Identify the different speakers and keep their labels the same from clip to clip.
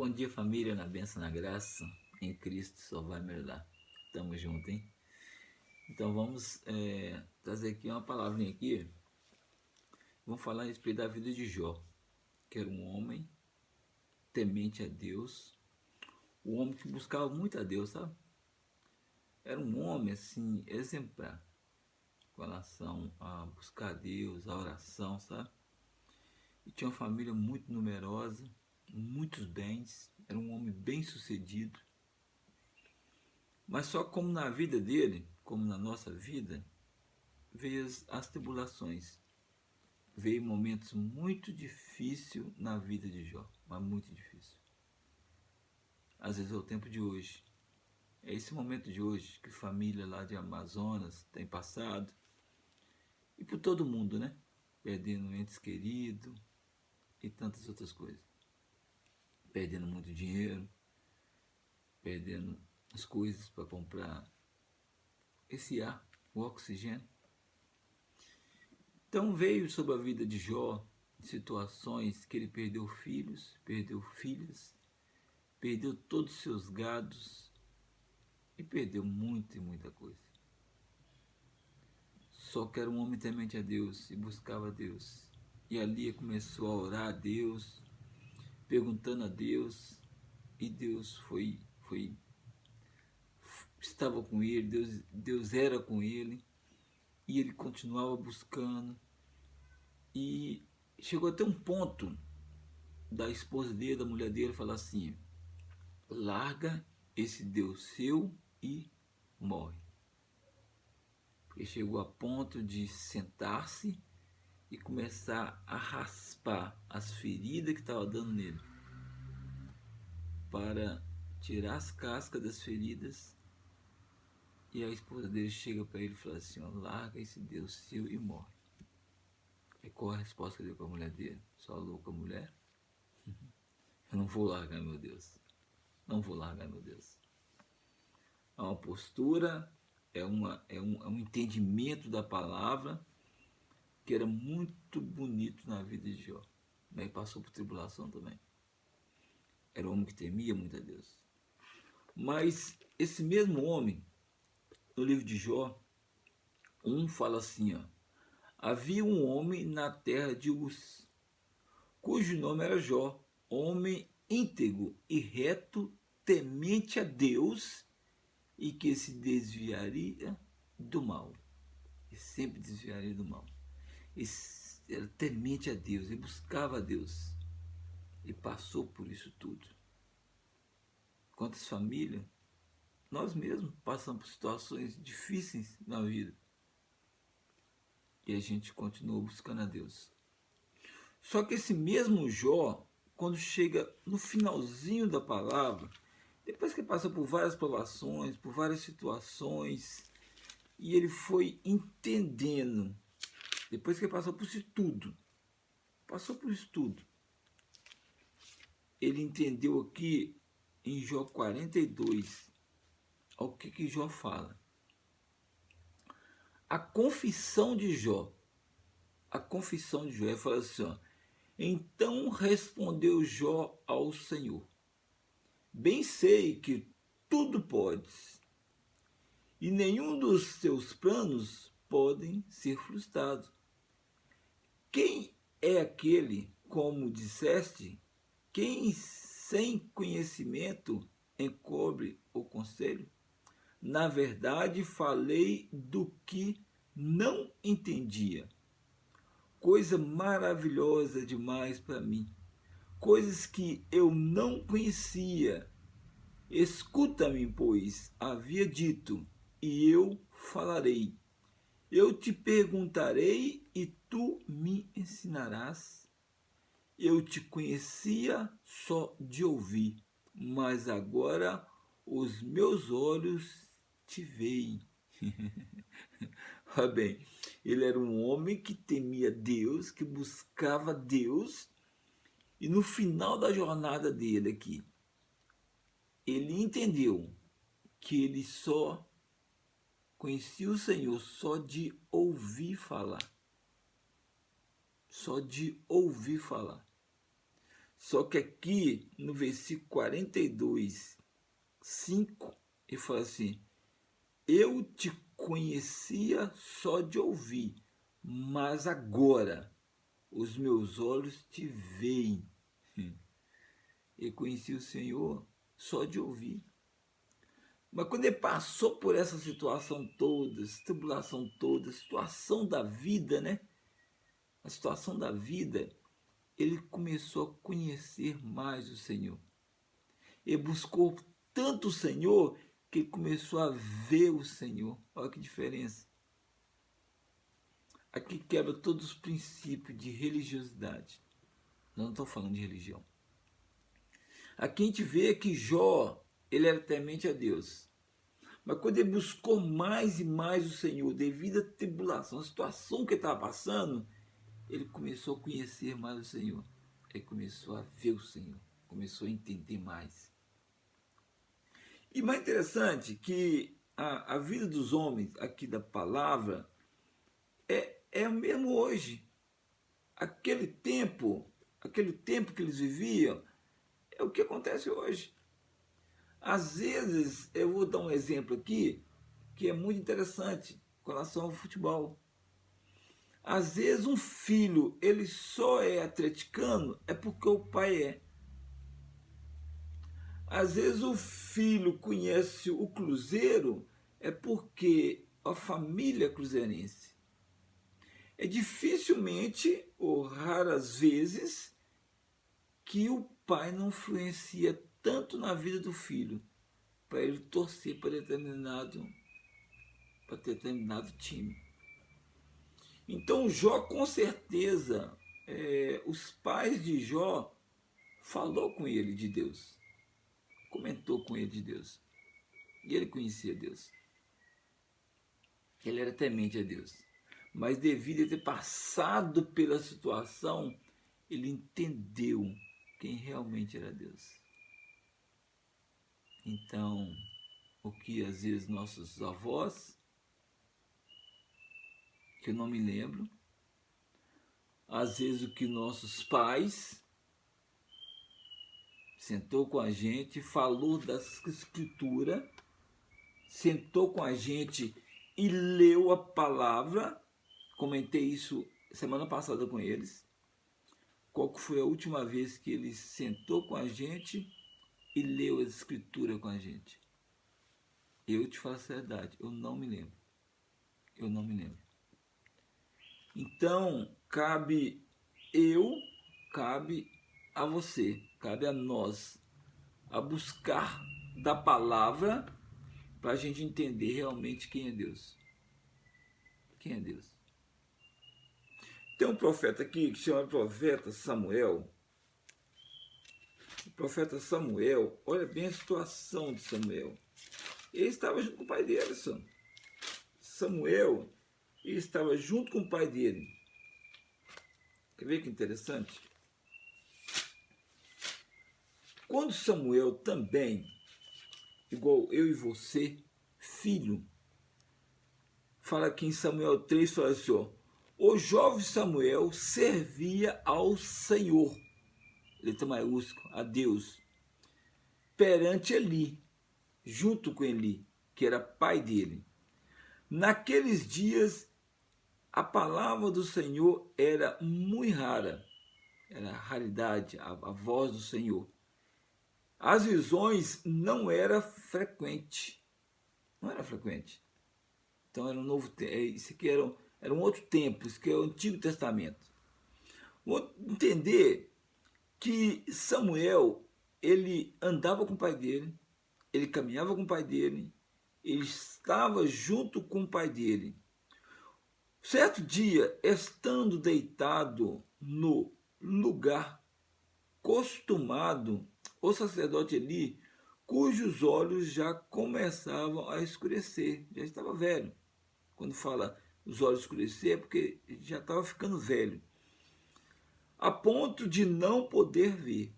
Speaker 1: Bom dia, família, na bênção, na graça, em Cristo só vai melhorar. Tamo junto, hein? Então vamos trazer aqui uma palavrinha aqui. Vamos falar a respeito da vida de Jó, que era um homem temente a Deus, um homem que buscava muito a Deus, sabe? Era um homem, assim, exemplar com relação a buscar a Deus, a oração, sabe? E tinha uma família muito numerosa, muitos bens, era um homem bem sucedido. Mas só como na vida dele, como na nossa vida, veio as tribulações. Veio momentos muito difíceis na vida de Jó, mas muito difícil. Às vezes é o tempo de hoje. É esse momento de hoje que família lá de Amazonas tem passado. E por todo mundo, né? Perdendo entes queridos e tantas outras coisas. Perdendo muito dinheiro, perdendo as coisas para comprar esse ar, o oxigênio. Então veio sobre a vida de Jó situações que ele perdeu filhos, perdeu filhas, perdeu todos os seus gados e perdeu muita e muita coisa. Só que era um homem temente a Deus e buscava a Deus. E ali começou a orar a Deus, perguntando a Deus, e Deus estava com ele, Deus era com ele, e ele continuava buscando. E chegou até um ponto da esposa dele, da mulher dele, falar assim: larga esse Deus seu e morre. Porque chegou a ponto de sentar-se e começar a raspar as feridas que estava dando nele, para tirar as cascas das feridas. E a esposa dele chega para ele e fala assim: ó, larga esse Deus seu e morre. E qual a resposta que deu para a mulher dele? Só louca mulher? Eu não vou largar meu Deus. Não vou largar meu Deus. É uma postura, é um entendimento da palavra que era muito bonito na vida de Jó. Mas passou por tribulação também. Era um homem que temia muito a Deus. Mas esse mesmo homem, no livro de Jó, fala assim, ó: havia um homem na terra de Uz, cujo nome era Jó, homem íntegro e reto, temente a Deus, e que se desviaria do mal. E sempre desviaria do mal. E era temente a Deus, e buscava a Deus. E passou por isso tudo. Quantas famílias, nós mesmos passamos por situações difíceis na vida. E a gente continua buscando a Deus. Só que esse mesmo Jó, quando chega no finalzinho da palavra, depois que passa por várias provações, por várias situações, e ele foi entendendo, depois que passou por isso tudo, ele entendeu aqui em Jó 42, o que Jó fala. A confissão de Jó, ele fala assim, ó: então respondeu Jó ao Senhor: bem sei que tudo podes, e nenhum dos teus planos podem ser frustrados. Quem é aquele, como disseste, quem sem conhecimento encobre o conselho? Na verdade, falei do que não entendia. Coisa maravilhosa demais para mim. Coisas que eu não conhecia. Escuta-me, pois, havia dito, e eu falarei. Eu te perguntarei e tu me ensinarás. Eu te conhecia só de ouvir, mas agora os meus olhos te veem. Olha bem, ele era um homem que temia Deus, que buscava Deus, e no final da jornada dele aqui, ele entendeu que ele só conhecia o Senhor só de ouvir falar. Só de ouvir falar. Só que aqui no versículo 42, 5, ele fala assim: eu te conhecia só de ouvir, mas agora os meus olhos te veem. Eu conheci o Senhor só de ouvir. Mas quando ele passou por essa situação toda, essa tribulação toda, a situação da vida, né? A situação da vida, ele começou a conhecer mais o Senhor. Ele buscou tanto o Senhor que ele começou a ver o Senhor. Olha que diferença. Aqui quebra todos os princípios de religiosidade. Nós não estamos falando de religião. Aqui a gente vê que Jó, ele era temente a Deus. Mas quando ele buscou mais e mais o Senhor, devido à tribulação, a situação que ele estava passando, ele começou a conhecer mais o Senhor. Ele começou a ver o Senhor. Começou a entender mais. E mais interessante que a vida dos homens aqui da palavra é o mesmo hoje. Aquele tempo que eles viviam, é o que acontece hoje. Às vezes, eu vou dar um exemplo aqui, que é muito interessante, com relação ao futebol. Às vezes um filho, ele só é atleticano, é porque o pai é. Às vezes o filho conhece o Cruzeiro, é porque a família é cruzeirense. É dificilmente, ou raras vezes, que o pai não influencia tanto na vida do filho, para ele torcer para determinado time. Então Jó, com certeza, os pais de Jó falou com ele de Deus, comentou com ele de Deus, e ele conhecia Deus. Ele era temente a Deus, mas devido a ter passado pela situação, ele entendeu quem realmente era Deus. Então, o que às vezes nossos avós, que eu não me lembro, às vezes o que nossos pais sentou com a gente, falou da escritura, sentou com a gente e leu a palavra. Comentei isso semana passada com eles. Qual que foi a última vez que ele sentou com a gente e leu a escritura com a gente? Eu te faço a verdade, eu não me lembro. Eu não me lembro. Então, cabe a você, cabe a nós, a buscar da palavra para a gente entender realmente quem é Deus. Quem é Deus? Tem um profeta aqui que chama profeta Samuel. O profeta Samuel, olha bem a situação de Samuel. Ele estava junto com o pai dele, Samuel, ele estava junto com o pai dele. Quer ver que interessante? Quando Samuel também, igual eu e você, filho, fala aqui em Samuel 3, fala assim, ó, o jovem Samuel servia ao Senhor, letra maiúscula, a Deus, perante Eli, junto com Eli, que era pai dele. Naqueles dias, a palavra do Senhor era muito rara, era raridade, a voz do Senhor. As visões não era frequente, Então era um novo tempo, isso aqui era um outro tempo, isso aqui é o Antigo Testamento. Vou entender que Samuel, ele andava com o pai dele, ele caminhava com o pai dele, ele estava junto com o pai dele. Certo dia, estando deitado no lugar costumado, o sacerdote Eli, cujos olhos já começavam a escurecer, já estava velho. Quando fala os olhos escurecer, é porque já estava ficando velho, a ponto de não poder ver.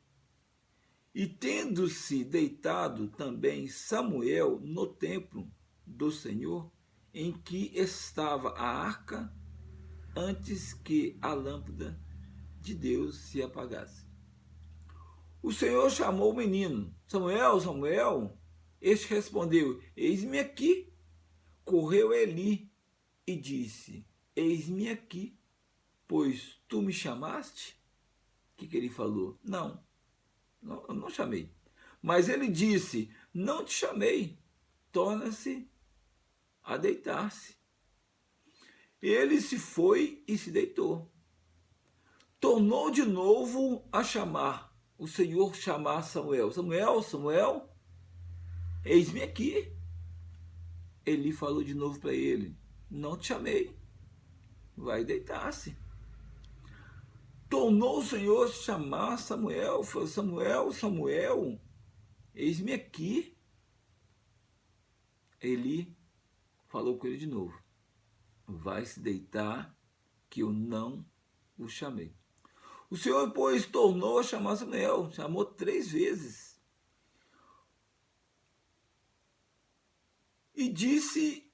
Speaker 1: E tendo-se deitado também Samuel no templo do Senhor, em que estava a arca, antes que a lâmpada de Deus se apagasse. O Senhor chamou o menino: Samuel, Samuel. Este respondeu: Eis-me aqui. Correu Eli e disse: Eis-me aqui, pois tu me chamaste? O que ele falou? Não, não chamei. Mas ele disse: Não te chamei, torna-se a deitar-se. Ele se foi e se deitou. Tornou de novo a chamar, o Senhor chamar Samuel: Samuel, Samuel, eis-me aqui. Eli falou de novo para ele: Não te chamei, vai deitar-se. Tornou o Senhor chamar Samuel, falou: Samuel, Samuel, eis-me aqui. Eli falou com ele de novo: Vai se deitar, que eu não o chamei. O Senhor, pois, tornou a chamar Samuel, chamou 3 vezes. E disse: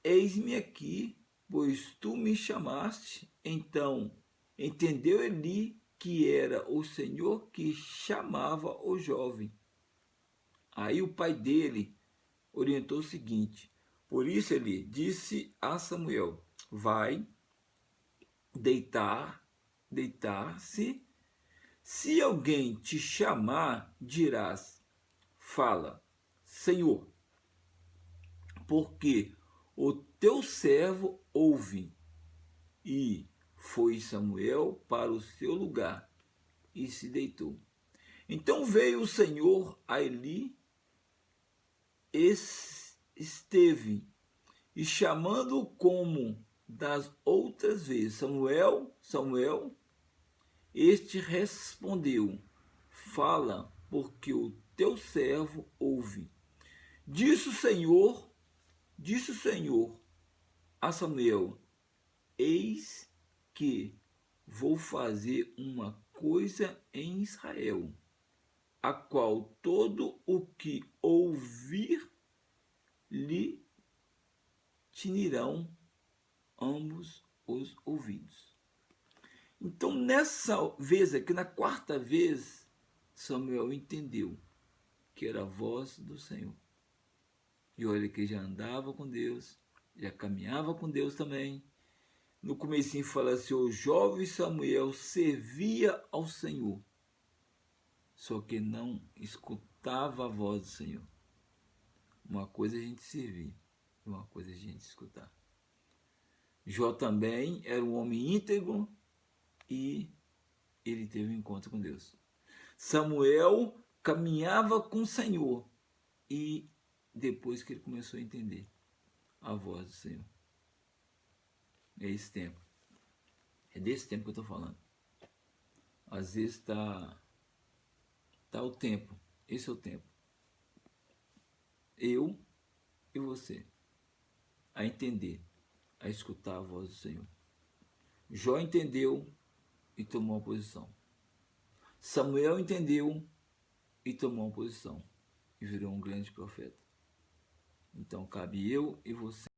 Speaker 1: Eis-me aqui, pois tu me chamaste. Então entendeu Eli que era o Senhor que chamava o jovem. Aí o pai dele orientou o seguinte: por isso ele disse a Samuel: vai deitar-se. Se alguém te chamar, dirás: fala, Senhor, porque o teu servo ouve. E foi Samuel para o seu lugar e se deitou. Então veio o Senhor a Eli, esteve, e chamando-o como das outras vezes: Samuel, Samuel. Este respondeu: fala, porque o teu servo ouve. Disse o Senhor a Samuel: eis que vou fazer uma coisa em Israel, a qual todo o que ouvir lhe tinirão ambos os ouvidos. Então, nessa vez aqui, na 4ª vez, Samuel entendeu que era a voz do Senhor. E olha que já andava com Deus, já caminhava com Deus também. No comecinho fala assim: o jovem Samuel servia ao Senhor, só que não escutava a voz do Senhor. Uma coisa é a gente servir, uma coisa é a gente escutar. Jó também era um homem íntegro e ele teve um encontro com Deus. Samuel caminhava com o Senhor e depois que ele começou a entender a voz do Senhor. É esse tempo. É desse tempo que eu estou falando. Às vezes tá o tempo. Esse é o tempo. Eu e você. A entender, a escutar a voz do Senhor. Jó entendeu e tomou uma posição. Samuel entendeu e tomou uma posição. E virou um grande profeta. Então cabe eu e você